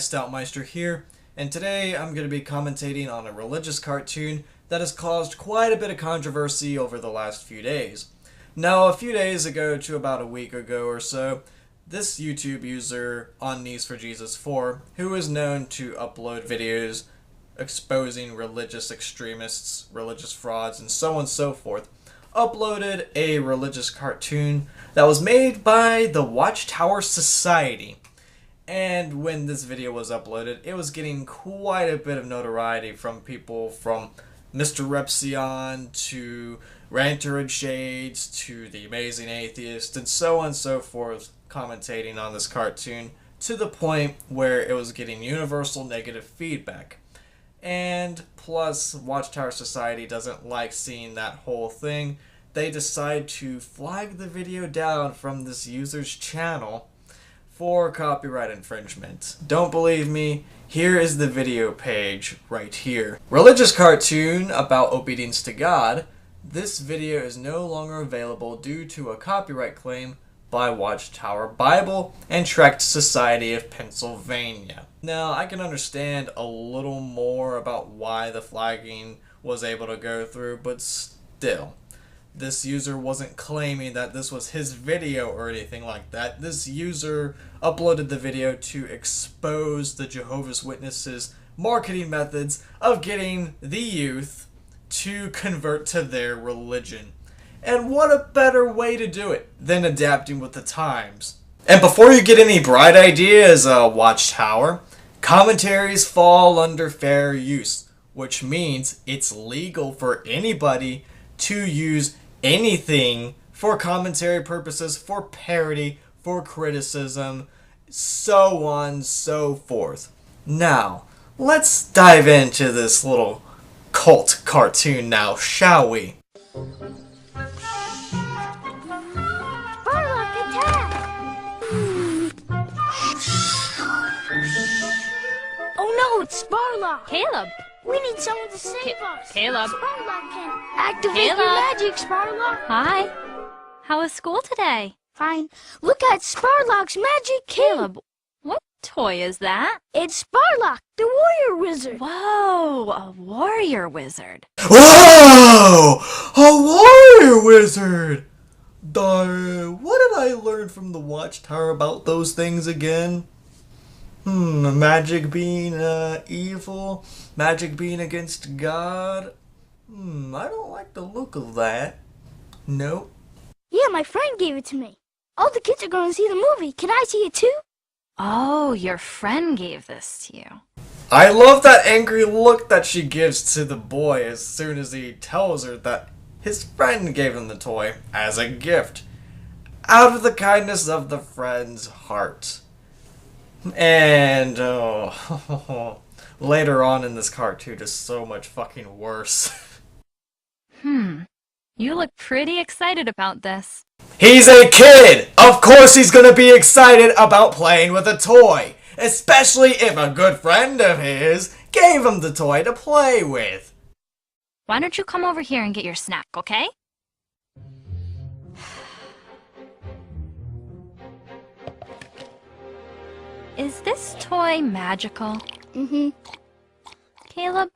Stoutmeister here, and today I'm going to be commentating on a religious cartoon that has caused quite a bit of controversy over the last few days. Now, a few days ago to about a week ago or so, this YouTube user, On Knees for Jesus 4, who is known to upload videos exposing religious extremists, religious frauds, and so on and so forth, uploaded a religious cartoon that was made by the Watchtower Society. And when this video was uploaded, it was getting quite a bit of notoriety from people from Mr. Repsion to Ranter and Shades to the Amazing Atheist and so on and so forth commentating on this cartoon to the point where it was getting universal negative feedback. And plus, Watchtower Society doesn't like seeing that whole thing. They decide to flag the video down from this user's channel for copyright infringement. Don't believe me? Here is the video page right here. Religious cartoon about obedience to God. This video is no longer available due to a copyright claim by Watchtower Bible and Tract Society of Pennsylvania. Now, I can understand a little more about why the flagging was able to go through, but still. This user wasn't claiming that this was his video or anything like that. This user uploaded the video to expose the Jehovah's Witnesses' marketing methods of getting the youth to convert to their religion. And what a better way to do it than adapting with the times. And before you get any bright ideas, Watchtower, commentaries fall under fair use, which means it's legal for anybody to use anything for commentary purposes, for parody, for criticism, so on, so forth. Now, let's dive into this little cult cartoon now, shall we? Barlock, attack! Oh no, it's Sparlock! Caleb! We need someone to save us! Caleb! Sparlock can activate your magic, Sparlock! Hi! How was school today? Fine. Look at Sparlock's magic key! Caleb, what toy is that? It's Sparlock, the warrior wizard! Whoa! A warrior wizard! Whoa! A warrior wizard! What did I learn from the Watchtower about those things again? Magic being evil, magic being against God. I don't like the look of that. Nope. Yeah, my friend gave it to me. All the kids are going to see the movie. Can I see it too? Oh, your friend gave this to you. I love that angry look that she gives to the boy as soon as he tells her that his friend gave him the toy as a gift, out of the kindness of the friend's heart. And later on in this cartoon is so much fucking worse. You look pretty excited about this. He's a kid! Of course he's gonna be excited about playing with a toy, especially if a good friend of his gave him the toy to play with. Why don't you come over here and get your snack, okay? Is this toy magical? Mm-hmm. Caleb,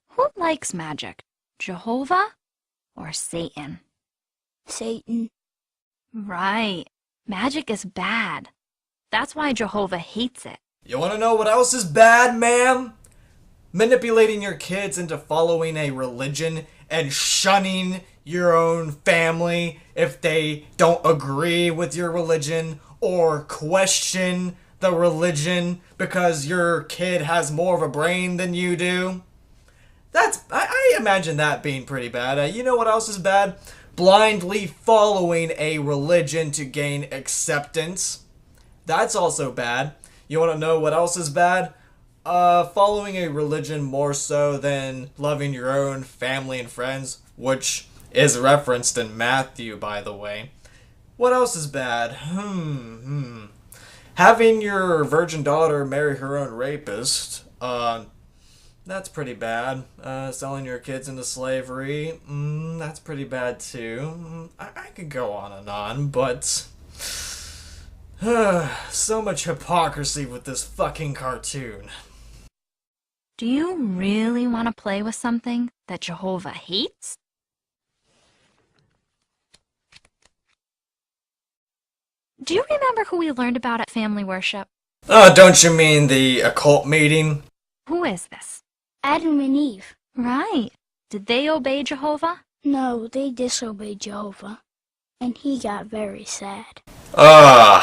who likes magic? Jehovah or Satan? Satan. Right. Magic is bad. That's why Jehovah hates it. You wanna know what else is bad, ma'am? Manipulating your kids into following a religion and shunning your own family if they don't agree with your religion or question the religion because your kid has more of a brain than you do. I imagine that being pretty bad. You know what else is bad? Blindly following a religion to gain acceptance. That's also bad. You want to know what else is bad? Following a religion more so than loving your own family and friends, which is referenced in Matthew, by the way. What else is bad? Having your virgin daughter marry her own rapist, that's pretty bad. Selling your kids into slavery, that's pretty bad too. I could go on and on, but So much hypocrisy with this fucking cartoon. Do you really want to play with something that Jehovah hates? Do you remember who we learned about at family worship? Oh, don't you mean the occult meeting? Who is this? Adam and Eve. Right. Did they obey Jehovah? No, they disobeyed Jehovah. And he got very sad. I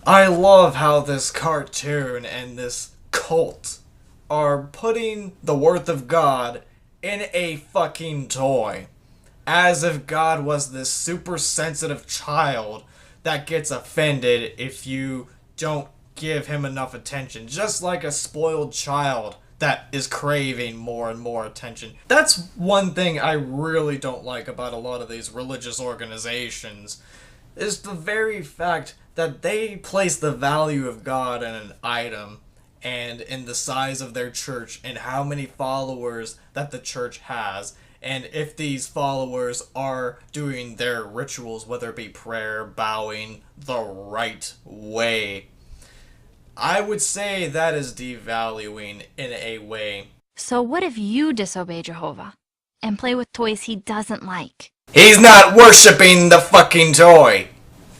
love how this cartoon and this cult are putting the worth of God in a fucking toy. As if God was this super sensitive child that gets offended if you don't give him enough attention. Just like a spoiled child that is craving more and more attention. That's one thing I really don't like about a lot of these religious organizations, is the very fact that they place the value of God in an item and in the size of their church and how many followers that the church has. And if these followers are doing their rituals, whether it be prayer, bowing, the right way, I would say that is devaluing in a way. So what if you disobey Jehovah and play with toys he doesn't like? He's not worshipping the fucking toy.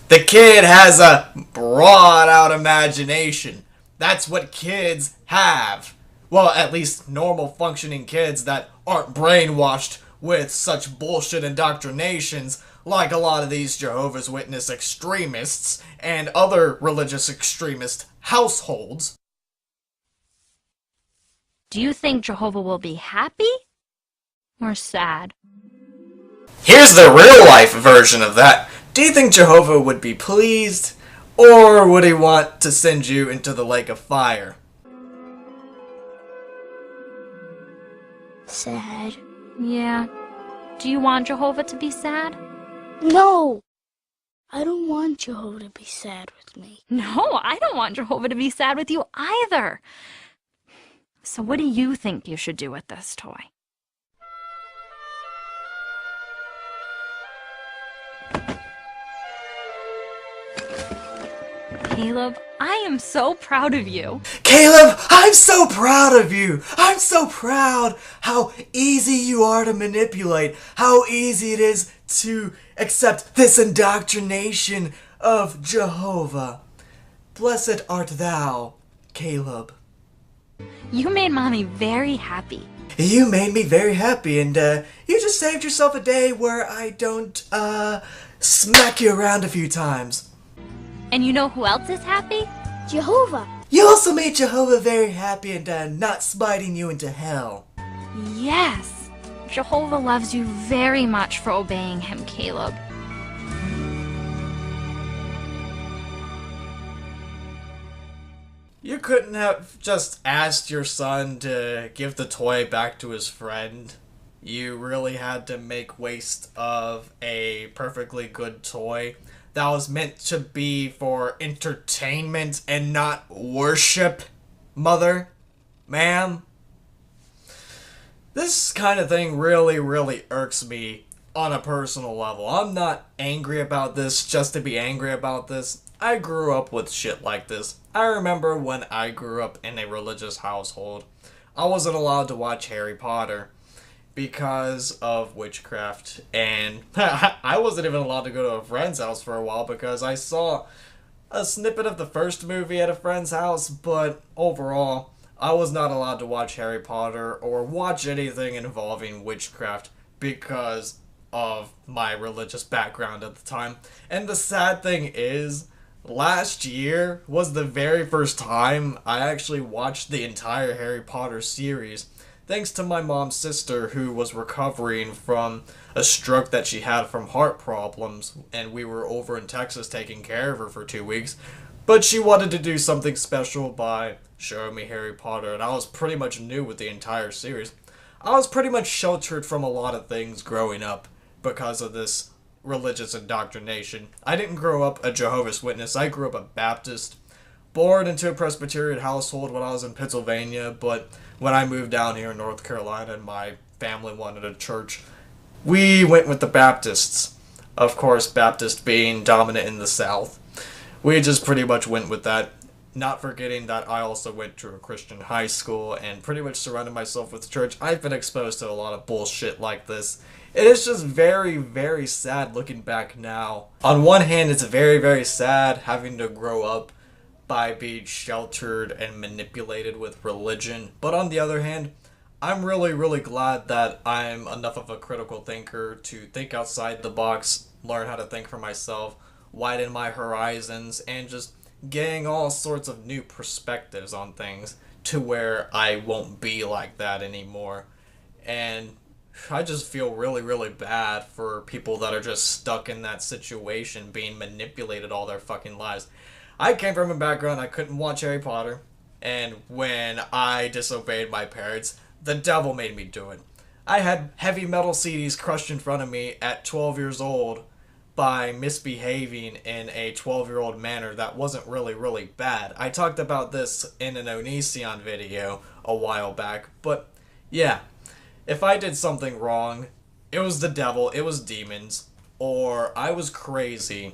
The kid has a broad out imagination. That's what kids have. Well, at least normal functioning kids that aren't brainwashed with such bullshit indoctrinations like a lot of these Jehovah's Witness extremists and other religious extremist households. Do you think Jehovah will be happy or sad? Here's the real life version of that. Do you think Jehovah would be pleased, or would he want to send you into the lake of fire? Sad. Yeah. Do you want Jehovah to be sad? No! I don't want Jehovah to be sad with me. No, I don't want Jehovah to be sad with you either. So what do you think you should do with this toy? Caleb, I am so proud of you. Caleb, I'm so proud of you. I'm so proud how easy you are to manipulate, how easy it is to accept this indoctrination of Jehovah. Blessed art thou, Caleb. You made Mommy very happy. You made me very happy, and you just saved yourself a day where I don't smack you around a few times. And you know who else is happy? Jehovah! You also made Jehovah very happy and not smiting you into hell. Yes. Jehovah loves you very much for obeying him, Caleb. You couldn't have just asked your son to give the toy back to his friend. You really had to make waste of a perfectly good toy that was meant to be for entertainment and not worship, mother, ma'am. This kind of thing really, really irks me on a personal level. I'm not angry about this just to be angry about this. I grew up with shit like this. I remember when I grew up in a religious household, I wasn't allowed to watch Harry Potter because of witchcraft, and I wasn't even allowed to go to a friend's house for a while because I saw a snippet of the first movie at a friend's house, but overall, I was not allowed to watch Harry Potter or watch anything involving witchcraft because of my religious background at the time. And the sad thing is, last year was the very first time I actually watched the entire Harry Potter series, thanks to my mom's sister, who was recovering from a stroke that she had from heart problems, and we were over in Texas taking care of her for 2 weeks. But she wanted to do something special by showing me Harry Potter, and I was pretty much new with the entire series. I was pretty much sheltered from a lot of things growing up because of this religious indoctrination. I didn't grow up a Jehovah's Witness. I grew up a Baptist, born into a Presbyterian household when I was in Pennsylvania, but when I moved down here in North Carolina and my family wanted a church, we went with the Baptists. Of course, Baptist being dominant in the South. We just pretty much went with that. Not forgetting that I also went to a Christian high school and pretty much surrounded myself with church. I've been exposed to a lot of bullshit like this. It is just very, very sad looking back now. On one hand, it's very, very sad having to grow up by being sheltered and manipulated with religion. But on the other hand, I'm really, really glad that I'm enough of a critical thinker to think outside the box, learn how to think for myself, widen my horizons, and just getting all sorts of new perspectives on things to where I won't be like that anymore. And I just feel really, really bad for people that are just stuck in that situation, being manipulated all their fucking lives. I came from a background I couldn't watch Harry Potter, and when I disobeyed my parents, the devil made me do it. I had heavy metal CDs crushed in front of me at 12 years old by misbehaving in a 12-year-old manner that wasn't really, really bad. I talked about this in an Onision video a while back, but yeah, if I did something wrong, it was the devil, it was demons, or I was crazy,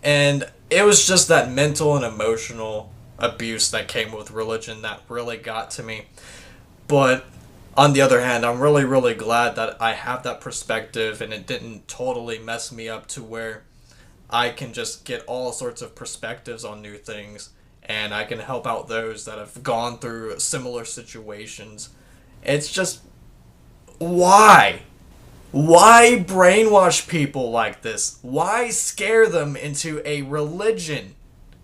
and it was just that mental and emotional abuse that came with religion that really got to me. But on the other hand, I'm really, really glad that I have that perspective and it didn't totally mess me up to where I can just get all sorts of perspectives on new things and I can help out those that have gone through similar situations. It's just, why? Why brainwash people like this? Why scare them into a religion?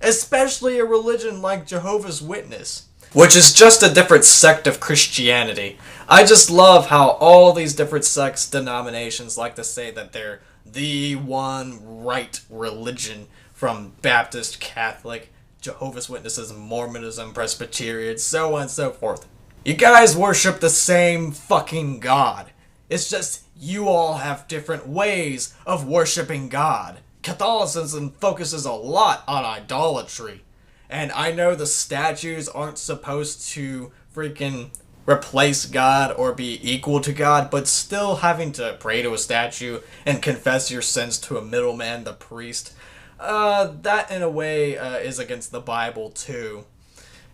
Especially a religion like Jehovah's Witness, which is just a different sect of Christianity. I just love how all these different sects, denominations like to say that they're the one right religion, from Baptist, Catholic, Jehovah's Witnesses, Mormonism, Presbyterian, so on and so forth. You guys worship the same fucking God. It's just you all have different ways of worshiping God. Catholicism focuses a lot on idolatry. And I know the statues aren't supposed to freaking replace God or be equal to God, but still having to pray to a statue and confess your sins to a middleman, the priest, that in a way is against the Bible too.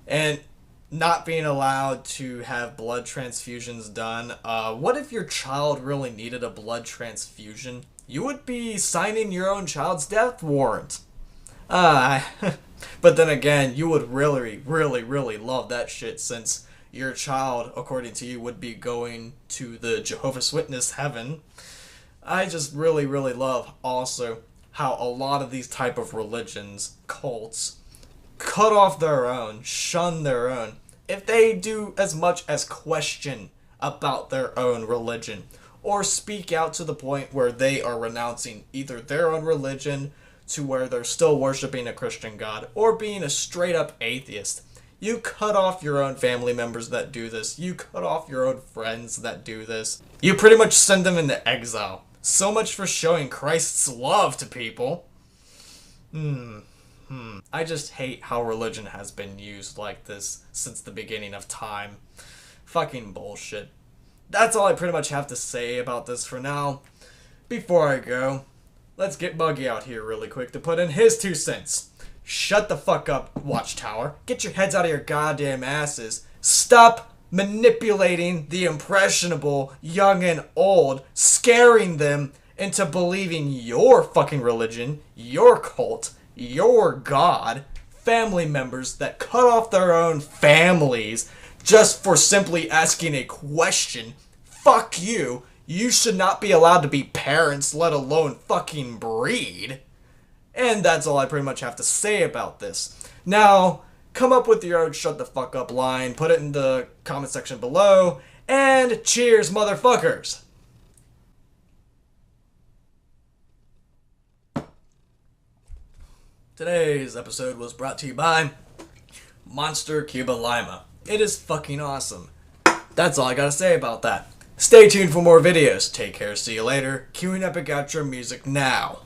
And not being allowed to have blood transfusions done. What if your child really needed a blood transfusion? You would be signing your own child's death warrant. But then again, you would really, really, really love that shit, since your child, according to you, would be going to the Jehovah's Witness heaven. I just really, really love also how a lot of these type of religions, cults, cut off their own, shun their own, if they do as much as question about their own religion, or speak out to the point where they are renouncing either their own religion to where they're still worshiping a Christian God, or being a straight up atheist. You cut off your own family members that do this. You cut off your own friends that do this. You pretty much send them into exile. So much for showing Christ's love to people. I just hate how religion has been used like this since the beginning of time. Fucking bullshit. That's all I pretty much have to say about this for now. Before I go, let's get Buggy out here really quick to put in his 2 cents. Shut the fuck up, Watchtower. Get your heads out of your goddamn asses. Stop manipulating the impressionable, young and old, scaring them into believing your fucking religion, your cult, your God, family members that cut off their own families just for simply asking a question. Fuck you. You should not be allowed to be parents, let alone fucking breed. And that's all I pretty much have to say about this. Now, come up with your own shut the fuck up line, put it in the comment section below, and cheers, motherfuckers! Today's episode was brought to you by Monster Cuba Lima. It is fucking awesome. That's all I gotta say about that. Stay tuned for more videos. Take care, see you later. Cueing epic outro music now.